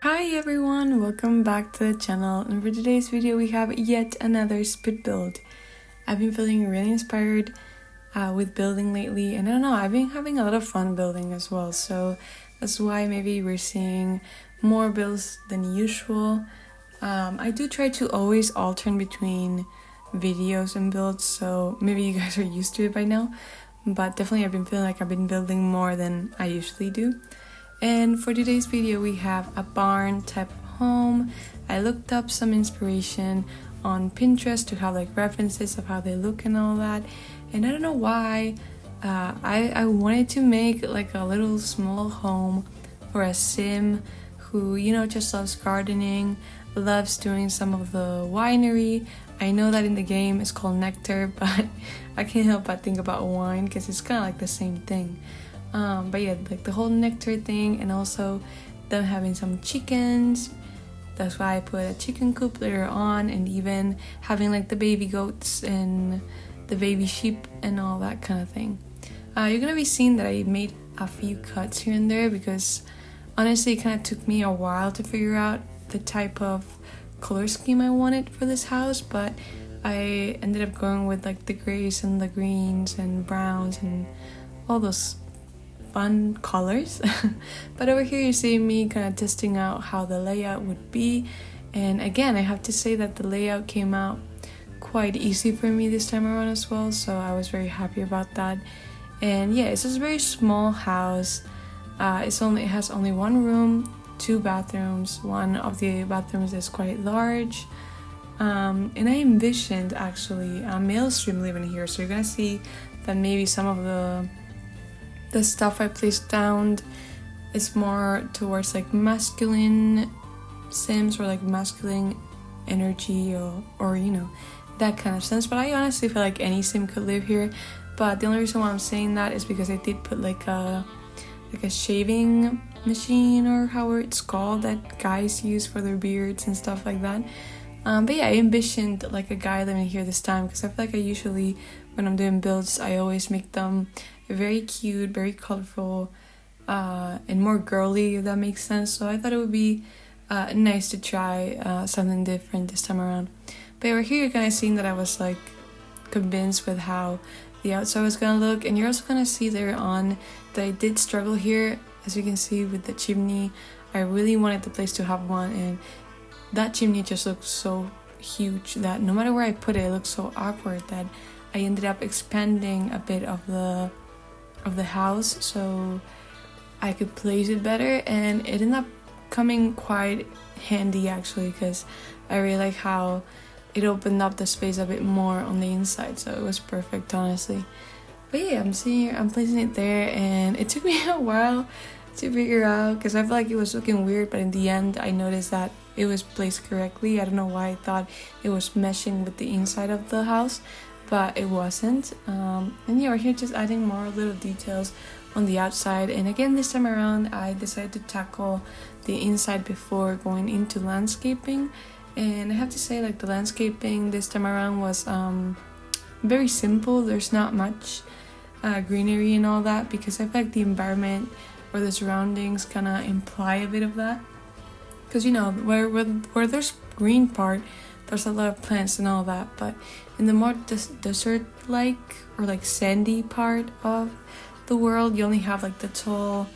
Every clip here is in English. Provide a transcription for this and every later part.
Hi everyone, welcome back to the channel, and for today's video we have yet another spit build. I've been feeling really inspired with building lately, and I don't know, I've been having a lot of fun building as well, so that's why maybe we're seeing more builds than usual. I do try to always alternate between videos and builds, so maybe you guys are used to it by now, but definitely I've been feeling like I've been building more than I usually do. And for today's video we have a barn type home. I looked up some inspiration on Pinterest to have like references of how they look and all that, and I don't know why I wanted to make like a little small home for a sim who, you know, just loves gardening, loves doing some of the winery. I know that in the game it's called nectar, but I can't help but think about wine because it's kind of like the same thing. But yeah, like the whole nectar thing, and also them having some chickens. That's why I put a chicken coop later on, and even having like the baby goats and the baby sheep and all that kind of thing. You're gonna be seeing that I made a few cuts here and there because honestly it kind of took me a while to figure out the type of color scheme I wanted for this house, but I ended up going with like the grays and the greens and browns and all those fun colors. But over here you see me kind of testing out how the layout would be, and again I have to say that the layout came out quite easy for me this time around as well, so I was very happy about that. And yeah, it's just a very small house. It has only one room, two bathrooms. One of the bathrooms is quite large, and I envisioned actually a male stream living here, so you're gonna see that maybe some of the stuff I placed down is more towards like masculine sims or like masculine energy or you know, that kind of sense. But I honestly feel like any sim could live here, but the only reason why I'm saying that is because I did put like a shaving machine, or how it's called, that guys use for their beards and stuff like that. But yeah, I envisioned like a guy living here this time because I feel like I usually, when I'm doing builds, I always make them very cute, very colorful, and more girly, if that makes sense. So I thought it would be nice to try something different this time around. But over here you're kind of seeing that I was like convinced with how the outside was gonna look, and you're also gonna see later on that I did struggle here, as you can see with the chimney. I really wanted the place to have one, and that chimney just looks so huge that no matter where I put it, it looks so awkward that I ended up expanding a bit of the house so I could place it better, and it ended up coming quite handy actually, because I really like how it opened up the space a bit more on the inside, so it was perfect honestly. But yeah, I'm placing it there, and it took me a while to figure out because I feel like it was looking weird, but in the end I noticed that it was placed correctly. I don't know why I thought it was meshing with the inside of the house, but it wasn't. And yeah, we're here just adding more little details on the outside, and again this time around I decided to tackle the inside before going into landscaping. And I have to say, like, the landscaping this time around was very simple. There's not much greenery and all that, because I feel like the environment or the surroundings kind of imply a bit of that, because you know, where there's green part, there's a lot of plants and all that, but in the more desert-like or like sandy part of the world, you only have like the tall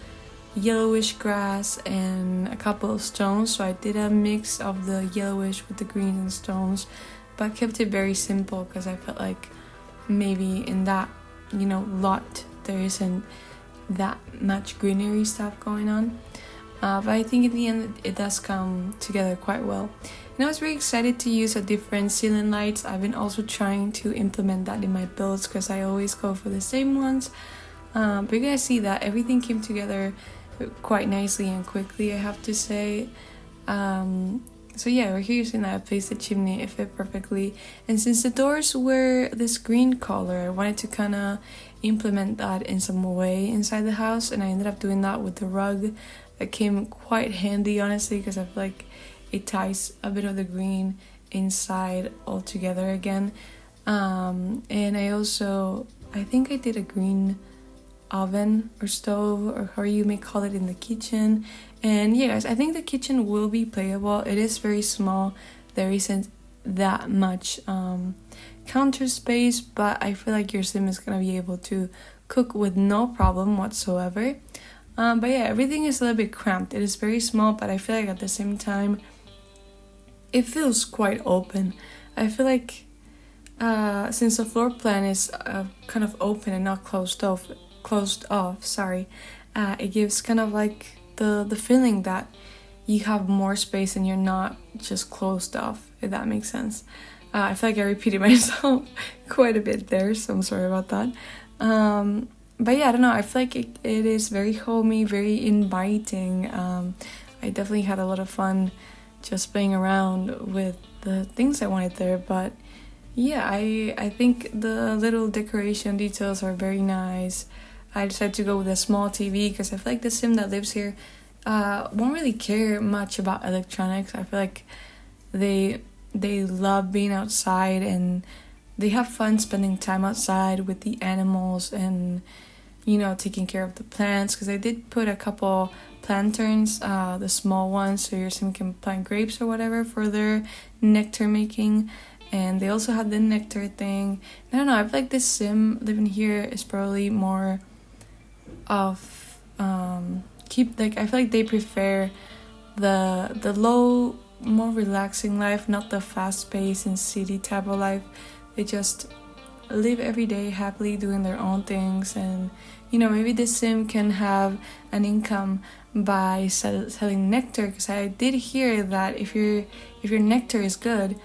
yellowish grass and a couple of stones. So I did a mix of the yellowish with the green and stones, but kept it very simple because I felt like maybe in that, you know, lot there isn't that much greenery stuff going on. But I think in the end it does come together quite well. And I was very excited to use a different ceiling lights. I've been also trying to implement that in my builds because I always go for the same ones. But you're gonna see that everything came together quite nicely and quickly, I have to say. So yeah, we're here seeing that I placed the chimney, it fit perfectly. And since the doors were this green color, I wanted to kind of implement that in some way inside the house, and I ended up doing that with the rug. That came quite handy honestly, because I feel like it ties a bit of the green inside all together again. And I think I did a green oven or stove, or how you may call it, in the kitchen. And yeah, guys, I think the kitchen will be playable. It is very small. There isn't that much counter space, but I feel like your sim is gonna be able to cook with no problem whatsoever. But yeah, everything is a little bit cramped. It is very small, but I feel like at the same time it feels quite open. I feel like since the floor plan is kind of open and not closed off, it gives kind of like the feeling that you have more space and you're not just closed off, if that makes sense. I feel like I repeated myself quite a bit there, so I'm sorry about that. But yeah, I don't know, I feel like it is very homey, very inviting. I definitely had a lot of fun just playing around with the things I wanted there. But yeah, I think the little decoration details are very nice. I decided to go with a small TV because I feel like the sim that lives here won't really care much about electronics. I feel like they love being outside and they have fun spending time outside with the animals and, you know, taking care of the plants. Because I did put a couple planterns, the small ones, so your sim can plant grapes or whatever for their nectar making. And they also have the nectar thing. I don't know, I feel like this sim living here is probably more of I feel like they prefer the low, more relaxing life, not the fast paced and city type of life. They just live every day happily doing their own things. And you know, maybe this sim can have an income by selling nectar, because I did hear that if your nectar is good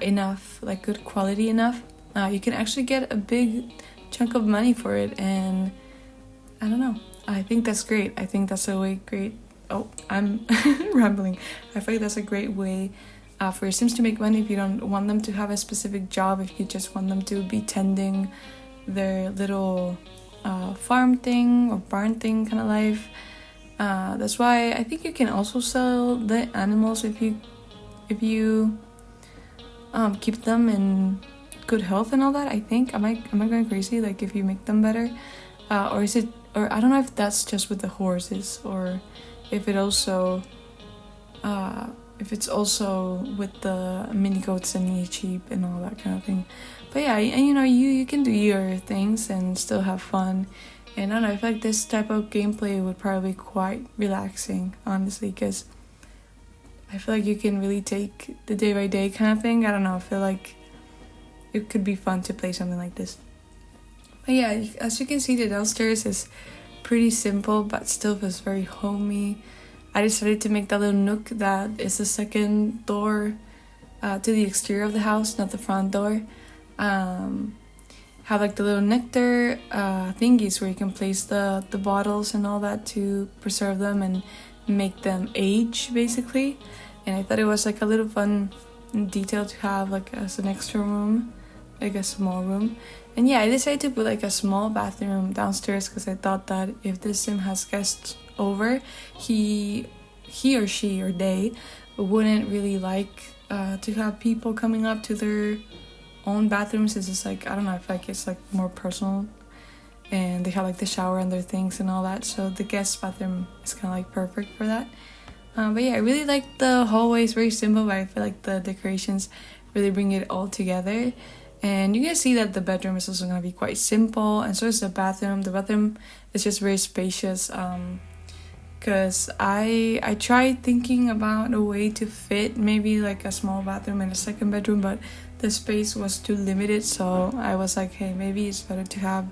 enough, like good quality enough, you can actually get a big chunk of money for it. And I don't know, I think that's great. I think that's a way great. Oh, I'm rambling. I feel like that's a great way for your sims to make money if you don't want them to have a specific job, if you just want them to be tending their little farm thing or barn thing kind of life. That's why I think you can also sell the animals if you keep them in good health and all that. I think am I going crazy? Like if you make them better, or is it? Or I don't know if that's just with the horses, or if it also if it's also with the mini goats and the sheep and all that kind of thing. But yeah, and you know, you can do your things and still have fun. And I don't know, I feel like this type of gameplay would probably be quite relaxing, honestly, because I feel like you can really take the day by day kind of thing. I don't know, I feel like it could be fun to play something like this. But yeah, as you can see, the downstairs is pretty simple but still feels very homey. I decided to make that little nook that is the second door to the exterior of the house, not the front door. Have like the little nectar thingies where you can place the bottles and all that to preserve them and make them age, basically. And I thought it was like a little fun detail to have like as an extra room, like a small room. And yeah, I decided to put like a small bathroom downstairs because I thought that if this sim has guests over, he or she or they wouldn't really like to have people coming up to their own bathrooms. It's just like, I don't know, I feel like it's like more personal, and they have like the shower and their things and all that, so the guest bathroom is kind of like perfect for that. But yeah, I really like the hallway. It's very simple, but I feel like the decorations really bring it all together. And you can see that the bedroom is also going to be quite simple, and so is the bathroom. The bathroom is just very spacious, because I tried thinking about a way to fit maybe like a small bathroom in a second bedroom, but the space was too limited. So I was like, hey, maybe it's better to have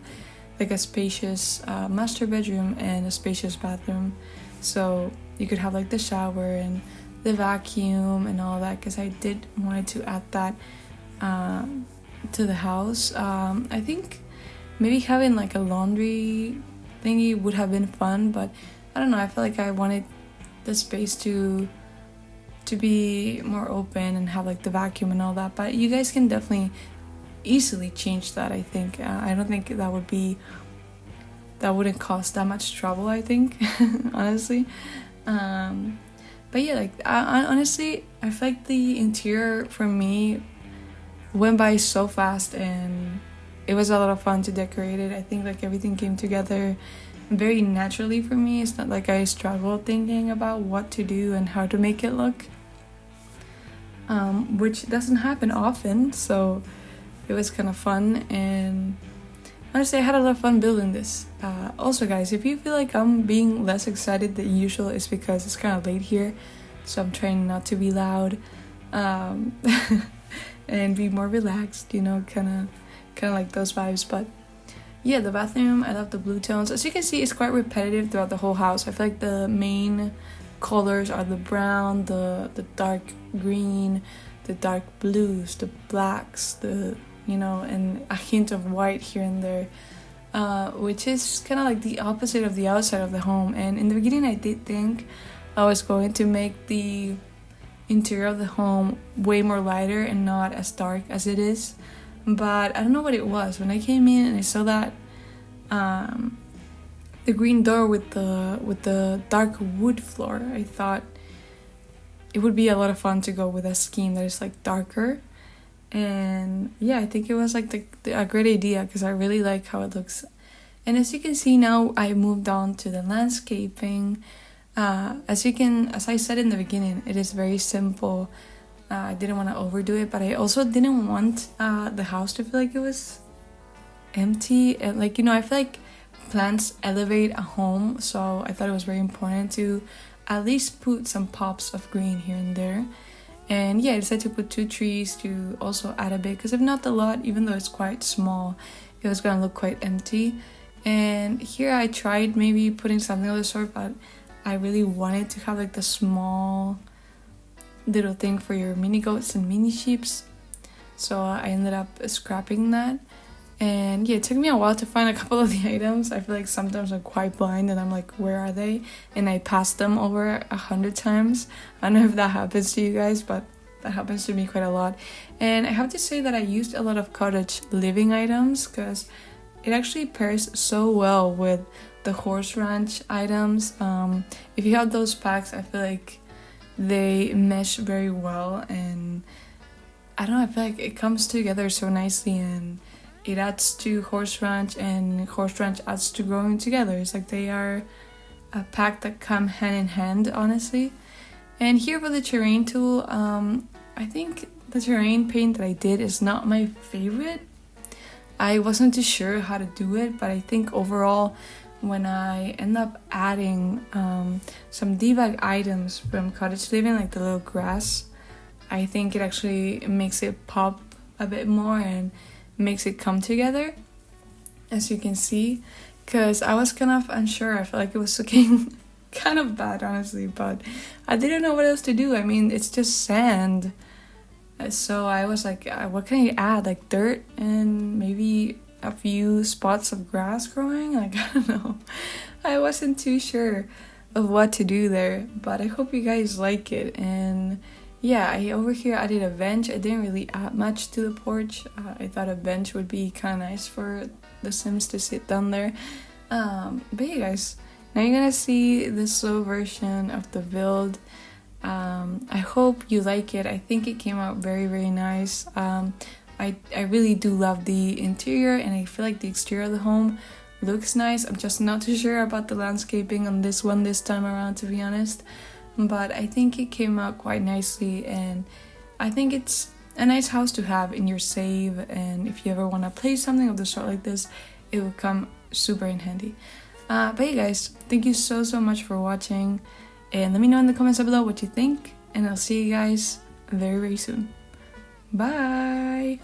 like a spacious master bedroom and a spacious bathroom, so you could have like the shower and the vacuum and all that, because I did wanted to add that to the house. I think maybe having like a laundry thingy would have been fun, but I don't know, I feel like I wanted the space to be more open and have like the vacuum and all that. But you guys can definitely easily change that, I think. I don't think that wouldn't cost that much trouble, I think. Honestly. But yeah, like I honestly, I feel like the interior for me went by so fast, and it was a lot of fun to decorate it. I think like everything came together very naturally for me. It's not like I struggled thinking about what to do and how to make it look, which doesn't happen often, so it was kind of fun. And honestly, I had a lot of fun building this. Also guys, if you feel like I'm being less excited than usual, it's because it's kind of late here, so I'm trying not to be loud, and be more relaxed, you know, kind of like those vibes. But yeah, the bathroom, I love the blue tones. As you can see, it's quite repetitive throughout the whole house. I feel like the main colors are the brown, the dark green, the dark blues, the blacks, you know, and a hint of white here and there, which is kind of like the opposite of the outside of the home. And in the beginning, I did think I was going to make the interior of the home way more lighter and not as dark as it is, but I don't know what it was. When I came in and I saw that the green door with the dark wood floor, I thought it would be a lot of fun to go with a scheme that is like darker. And yeah, I think it was like a great idea because I really like how it looks. And as you can see now, I moved on to the landscaping. As I said in the beginning, it is very simple. I didn't want to overdo it, but I also didn't want the house to feel like it was empty. And like, you know, I feel like plants elevate a home, so I thought it was very important to at least put some pops of green here and there. And yeah, I decided to put 2 trees to also add a bit, because if not the lot, even though it's quite small, it was gonna look quite empty. And here I tried maybe putting something of the sort, but I really wanted to have like the small little thing for your mini goats and mini sheeps, so I ended up scrapping that. And yeah, it took me a while to find a couple of the items. I feel like sometimes I'm quite blind and I'm like, where are they? And I passed them over 100 times. I don't know if that happens to you guys, but that happens to me quite a lot. And I have to say that I used a lot of cottage living items because it actually pairs so well with the horse ranch items. If you have those packs, I feel like they mesh very well, and I don't know, I feel like it comes together so nicely, and it adds to horse ranch and horse ranch adds to growing together. It's like they are a pack that come hand in hand, honestly. And here for the terrain tool, I think the terrain paint that I did is not my favorite. I wasn't too sure how to do it, but I think overall when I end up adding some debug items from cottage living, like the little grass, I think it actually makes it pop a bit more and makes it come together, as you can see, because I was kind of unsure. I felt like it was looking kind of bad, honestly, but I didn't know what else to do. I mean, it's just sand, so I was like, what can I add? Like dirt and maybe a few spots of grass growing? Like, I don't know. I wasn't too sure of what to do there, but I hope you guys like it. And yeah, over here I did a bench. I didn't really add much to the porch. I thought a bench would be kind of nice for the Sims to sit down there. But yeah guys, now you're gonna see the slow version of the build. I hope you like it. I think it came out very, very nice. I really do love the interior, and I feel like the exterior of the home looks nice. I'm just not too sure about the landscaping on this one this time around, to be honest. But I think it came out quite nicely, and I think it's a nice house to have in your save, and if you ever want to play something of the sort like this, it will come super in handy. But hey guys, thank you so much for watching, and let me know in the comments below what you think, and I'll see you guys very, very soon. Bye!